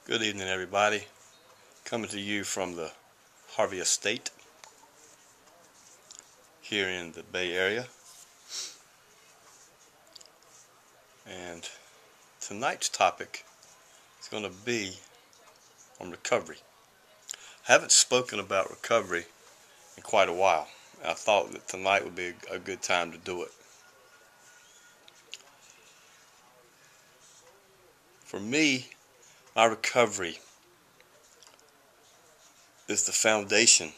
Good evening, everybody. Coming to you from the Harvey Estate here in the Bay Area. And tonight's topic is going to be on recovery. I haven't spoken about recovery in quite a while. I thought that tonight would be a good time to do it. For me, my recovery is the foundation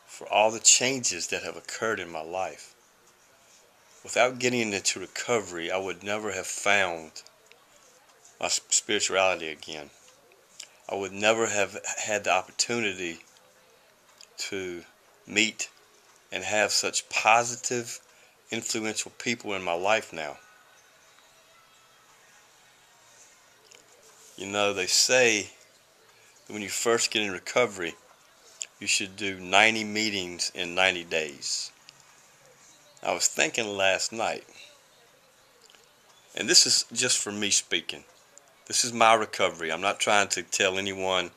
for all the changes that have occurred in my life. Without getting into recovery, I would never have found my spirituality again. I would never have had the opportunity to meet and have such positive, influential people in my life now. You know, they say that when you first get in recovery, you should do 90 meetings in 90 days. I was thinking last night, and this is just for me speaking. This is my recovery. I'm not trying to tell anyone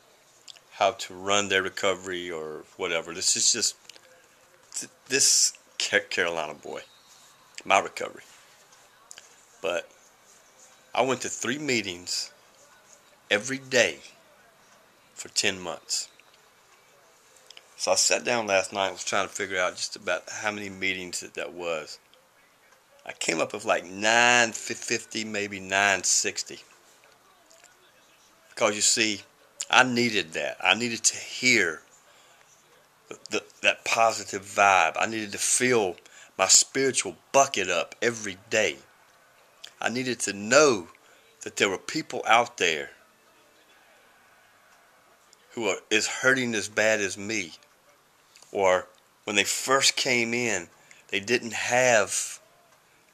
how to run their recovery or whatever. This is just this Carolina boy, my recovery. But I went to 3 meetings every day for 10 months. So I sat down last night and was trying to figure out just about how many meetings that was. I came up with like 950, maybe 960. Because you see, I needed that. I needed to hear that positive vibe. I needed to feel my spiritual bucket up every day. I needed to know that there were people out there who is hurting as bad as me. Or when they first came in, they didn't have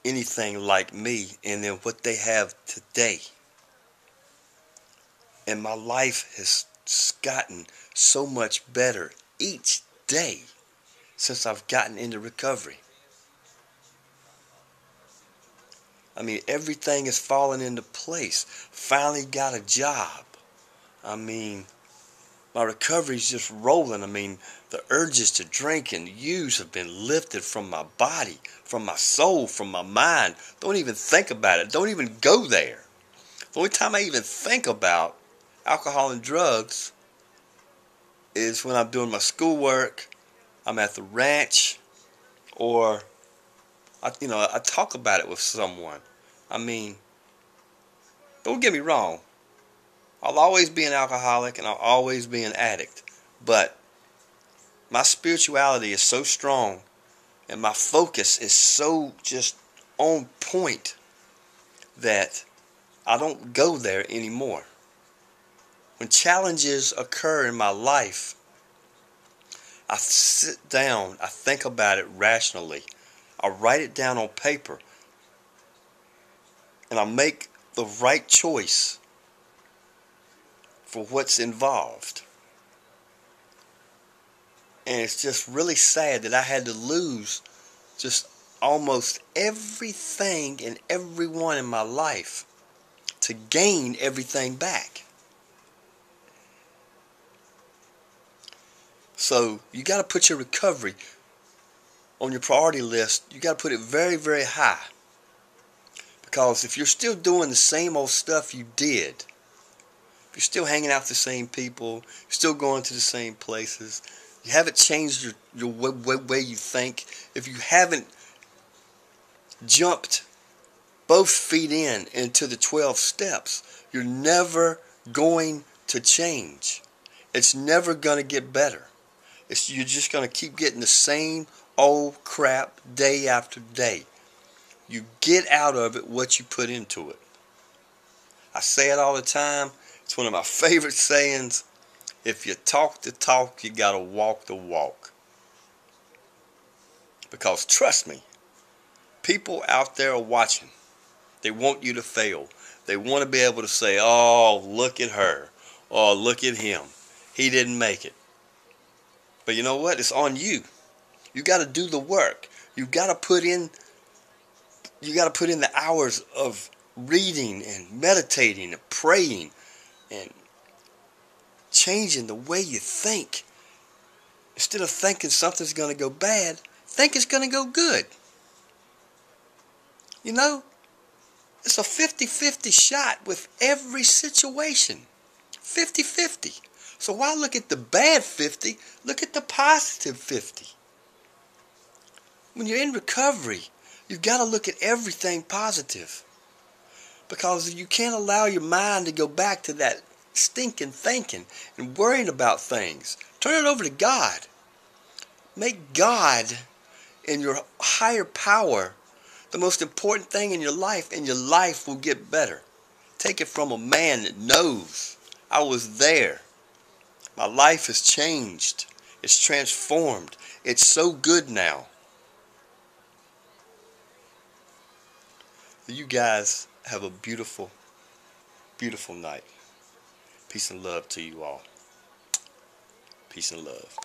anything like me, and then what they have today. And my life has gotten so much better each day since I've gotten into recovery. I mean, everything is falling into place. Finally got a job. I mean, my recovery's just rolling. I mean, the urges to drink and use have been lifted from my body, from my soul, from my mind. Don't even think about it. Don't even go there. The only time I even think about alcohol and drugs is when I'm doing my schoolwork, I'm at the ranch, or I talk about it with someone. I mean, don't get me wrong. I'll always be an alcoholic and I'll always be an addict. But my spirituality is so strong and my focus is so just on point that I don't go there anymore. When challenges occur in my life, I sit down, I think about it rationally. I write it down on paper. And I make the right choice for what's involved. And it's just really sad that I had to lose just almost everything and everyone in my life to gain everything back. So you got to put your recovery on your priority list. You got to put it very, very high. Because if you're still doing the same old stuff you did, if you're still hanging out with the same people, you're still going to the same places, you haven't changed your way you think, if you haven't jumped both feet into the 12 steps, you're never going to change. It's never going to get better. You're just going to keep getting the same old crap day after day. You get out of it what you put into it. I say it all the time. It's one of my favorite sayings. If you talk the talk, you got to walk the walk. Because trust me, people out there are watching. They want you to fail. They want to be able to say, oh, look at her. Oh, look at him. He didn't make it. But you know what? It's on you. You got to do the work. You got to put in the hours of reading and meditating and praying and changing the way you think. Instead of thinking something's going to go bad, think it's going to go good. You know, it's a 50-50 shot with every situation. 50-50. So why look at the bad 50? Look at the positive 50. When you're in recovery, you've got to look at everything positive. Because you can't allow your mind to go back to that stinking thinking and worrying about things. Turn it over to God. Make God and your higher power the most important thing in your life, and your life will get better. Take it from a man that knows. I was there. My life has changed. It's transformed. It's so good now. You guys have a beautiful, beautiful night. Peace and love to you all. Peace and love.